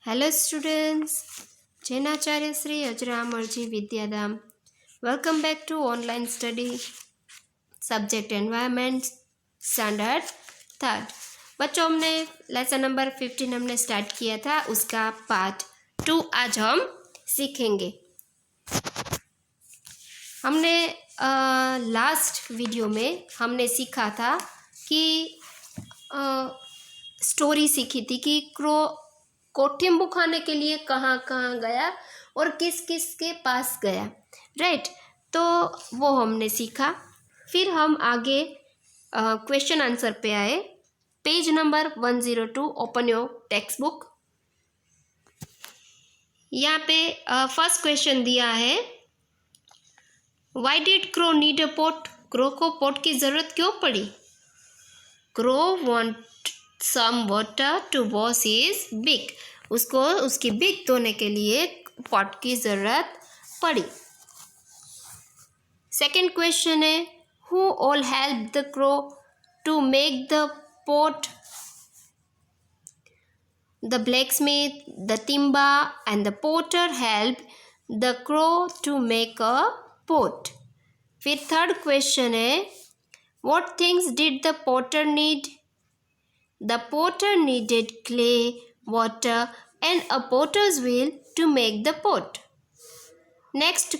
Hello students, Jainacharya Sri Ajramarji Vidyadham. Welcome back to online study subject environment standard third. बच्चों हमने lesson number 15 हमने start किया था, उसका पार्ट 2 आज हम सीखेंगे. हमने लास्ट वीडियो में हमने सीखा था कि स्टोरी सीखी थी कि क्रो कोठिम्बू खाने के लिए कहाँ कहाँ गया और किस किस के पास गया, राइट. तो वो हमने सीखा. फिर हम आगे क्वेश्चन आंसर पे आए. Page number 102, open your text book. यहाँ पे फर्स्ट क्वेश्चन दिया है, why did crow need a pot. Crow को पोट की ज़रूरत क्यों पड़ी? Crow want some water to wash his big. उसको उसकी बिग धोने के लिए पॉट की ज़रूरत पड़ी. सेकेंड क्वेश्चन है, who all help the crow to make the pot. The blacksmith, the timber and the potter helped the crow to make a pot. फिर थर्ड क्वेश्चन है, what things did the potter need? The potter needed clay, water and a potter's wheel to make the pot. Next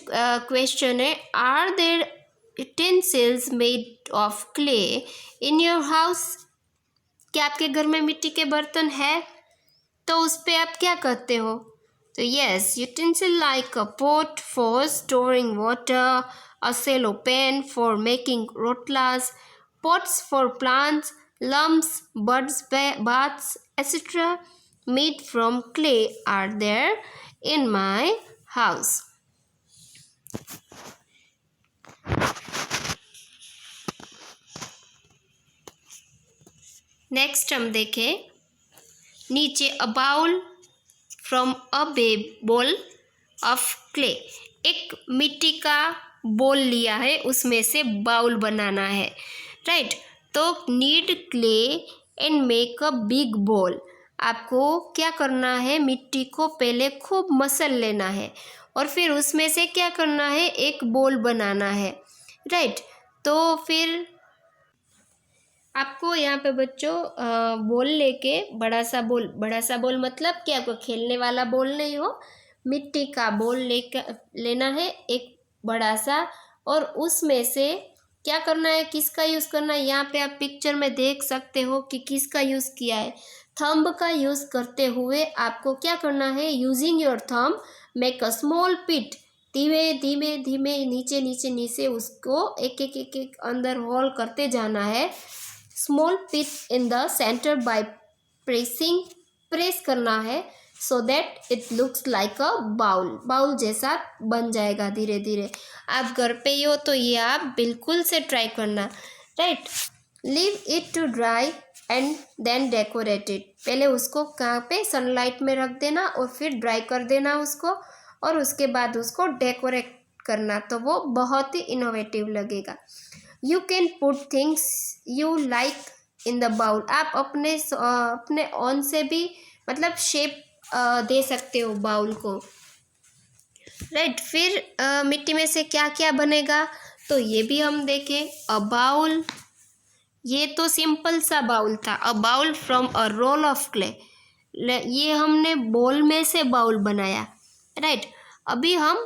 question है, are there utensils made of clay in your house? क्या आपके घर में मिट्टी के बर्तन है? तो उस पर आप क्या करते हो? तो yes, utensil like a pot for storing water, a shallow pan for making रोटलास, pots for plants, lumps, buds, baths, etc. made from clay are there in my house. Next हम देखें नीचे, अ bowl from a bowl of clay. एक मिट्टी का बोल लिया है, उसमें से बाउल बनाना है, राइट. तो need clay and make a big बोल. आपको क्या करना है, मिट्टी को पहले खूब मसल लेना है और फिर उसमें से क्या करना है, एक बोल बनाना है, राइट. तो फिर आपको यहाँ पे बच्चों बोल लेके बड़ा सा बोल मतलब कि आपको खेलने वाला बोल नहीं हो, मिट्टी का बोल लेना है एक बड़ा सा. और उसमें से क्या करना है, किसका यूज़ करना है, यहाँ पे आप पिक्चर में देख सकते हो कि किसका यूज़ किया है. थंब का यूज़ करते हुए आपको क्या करना है, using your thumb make a small pit. धीमे धीमे धीमे नीचे नीचे नीचे उसको एक एक एक एक अंदर होल करते जाना है. Small pit in the centre by press करना है, so that it looks like a bowl जैसा बन जाएगा धीरे धीरे. आप घर पे ही हो तो ये आप बिल्कुल से ट्राई करना, right. Leave it to dry and then decorate it. पहले उसको कहाँ पे, सनलाइट में रख देना और फिर ड्राई कर देना उसको, और उसके बाद उसको डेकोरेट करना, तो वो बहुत ही इनोवेटिव लगेगा. You can put things you like in the bowl. आप अपने ऑन से भी मतलब शेप दे सकते हो बाउल को, राइट. फिर मिट्टी में से क्या क्या बनेगा, तो ये भी हम देखें. अ बाउल, ये तो सिंपल सा बाउल था. A bowl from a roll of clay, ये हमने बोल में से बाउल बनाया, राइट. अभी हम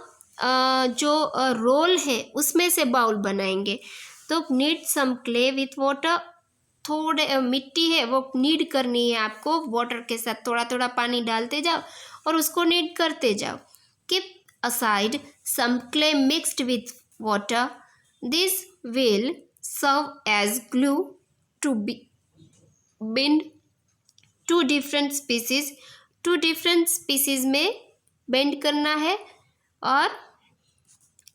जो रोल है उसमें से बाउल बनाएंगे. तो knead some clay with water. थोड़े मिट्टी है वो नीड करनी है आपको, वाटर के साथ थोड़ा थोड़ा पानी डालते जाओ और उसको नीड करते जाओ. Keep aside some clay mixed with water. This will serve as glue to bind two different pieces में बेंड करना है और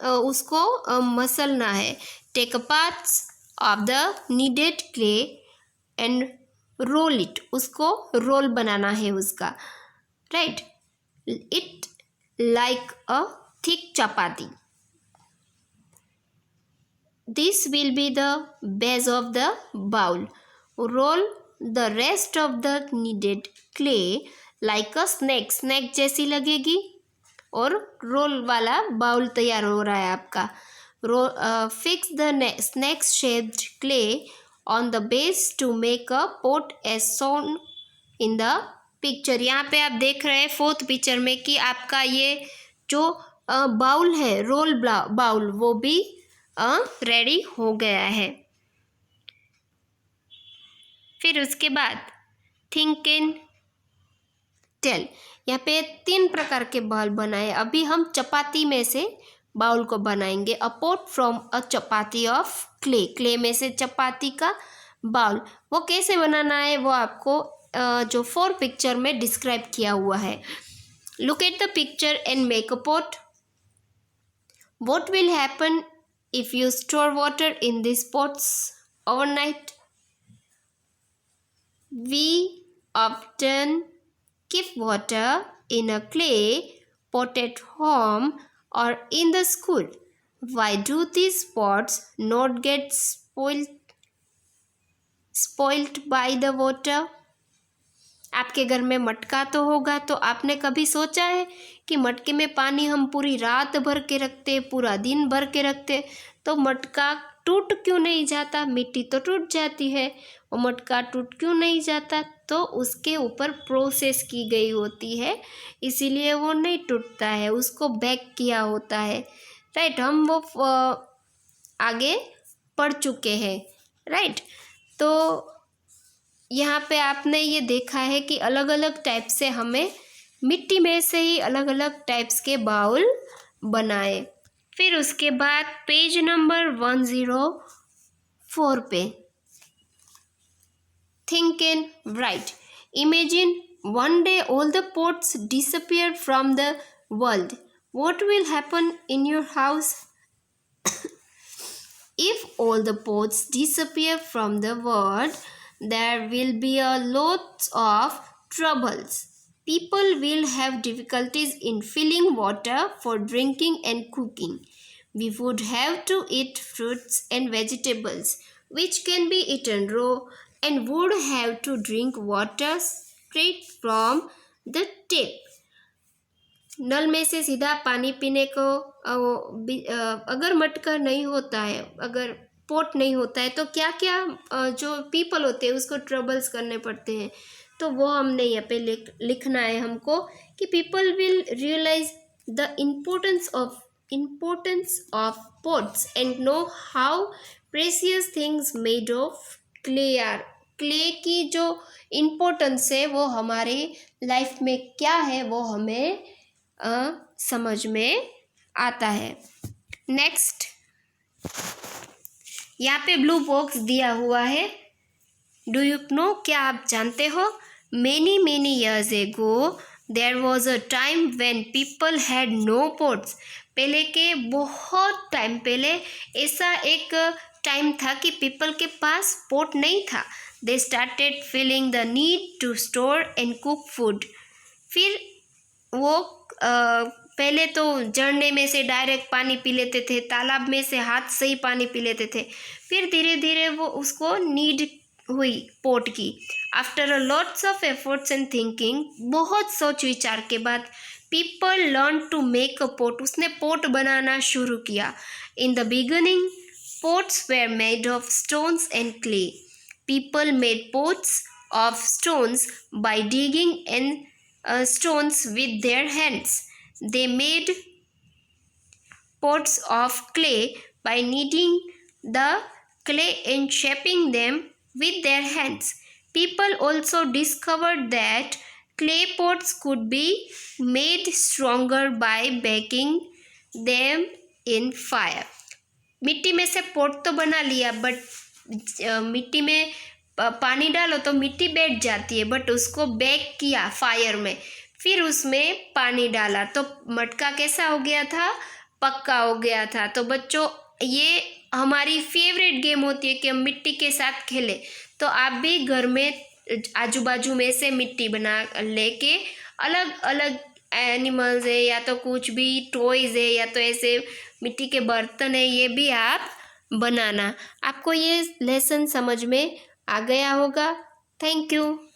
उसको मसलना है. Take a parts of the kneaded clay and roll it. उसको रोल बनाना है उसका, right. It like a thick chapati. This will be the base of the bowl. Roll the rest of the kneaded clay like a snake, snake जैसी लगेगी। और role वाला bowl तैयार हो रहा है आपका। Fix the snake shaped clay on the base to make a pot as shown in the picture. यहाँ पे आप देख रहे हैं फोर्थ पिक्चर में कि आपका ये जो बाउल है, रोल बाउल, वो भी रेडी हो गया है। फिर उसके बाद थिंक एंड टेल। यहाँ पे 3 प्रकार के बाउल बनाए। अभी हम चपाती में से बाउल को बनाएंगे। A pot from a chapati of clay, clay में से चपाती का बाउल। वो कैसे बनाना है वो आपको जो 4 पिक्चर में डिस्क्राइब किया हुआ है। Look at the picture and make a pot. What will happen if you store water in these pots overnight? We often keep water in a clay pot at home or in the school. Why do these pots not get spoiled by the water? आपके घर में मटका तो होगा, तो आपने कभी सोचा है कि मटके में पानी हम पूरी रात भर के रखते, पूरा दिन भर के रखते, तो मटका टूट क्यों नहीं जाता? मिट्टी तो टूट जाती है, वो मटका टूट क्यों नहीं जाता? तो उसके ऊपर प्रोसेस की गई होती है, इसीलिए वो नहीं टूटता है, उसको बेक किया होता है। राइट, हम वो आगे पढ़ चुके हैं। राइट, तो यहाँ पे आपने ये देखा है कि अलग अलग टाइप से हमें मिट्टी में से ही अलग अलग टाइप्स के बाउल बनाए। फिर उसके बाद पेज नंबर 104 पे think and write. Imagine one day all the pots disappear from the world. What will happen in your house? If all the pots disappear from the world, there will be a lot of troubles. People will have difficulties in filling water for drinking and cooking. We would have to eat fruits and vegetables, which can be eaten raw, and would have to drink water straight from the tap. नल में से सीधा पानी पीने को अगर मटका नहीं होता है, अगर पोट नहीं होता है, तो क्या क्या जो पीपल होते हैं उसको ट्रबल्स करने पड़ते हैं। तो वो हमने यहाँ पे लिखना है हमको कि people will realise the importance of pots and know how precious things made of clay are. Clay की जो इम्पोर्टेंस है वो हमारे लाइफ में क्या है वो हमें समझ में आता है। नेक्स्ट, यहाँ पे ब्लू बॉक्स दिया हुआ है। डू यू नो, क्या आप जानते हो? Many years ago there was a time when people had no pots. पहले के बहुत टाइम पहले ऐसा एक टाइम था कि पीपल के पास पोट नहीं था। They started feeling the need to store and cook food. फिर वो पहले तो झरने में से डायरेक्ट पानी पी लेते थे, तालाब में से हाथ से ही पानी पी लेते थे। फिर धीरे धीरे वो उसको नीड हुई पोट की। After a lots of efforts and thinking, बहुत सोच विचार के बाद people learn to make a pot, उसने पोट बनाना शुरू किया। In the beginning pots were made of stones and clay. People made pots of stones by digging and stones with their hands. They made pots of clay by kneading the clay and shaping them with their hands. People also discovered that clay pots could be made stronger by baking them in fire. मिट्टी में से pot तो बना लिया, but मिट्टी में पानी डालो तो मिट्टी बैठ जाती है, बट उसको बेक किया फायर में, फिर उसमें पानी डाला तो मटका कैसा हो गया था? पक्का हो गया था। तो बच्चों, ये हमारी फेवरेट गेम होती है कि हम मिट्टी के साथ खेलें। तो आप भी घर में आजू बाजू में से मिट्टी बना लेके अलग अलग एनिमल्स है या तो कुछ भी टॉयज़ है या तो ऐसे मिट्टी के बर्तन है, ये भी आप बनाना। आपको ये लेसन समझ में आ गया होगा। Thank you.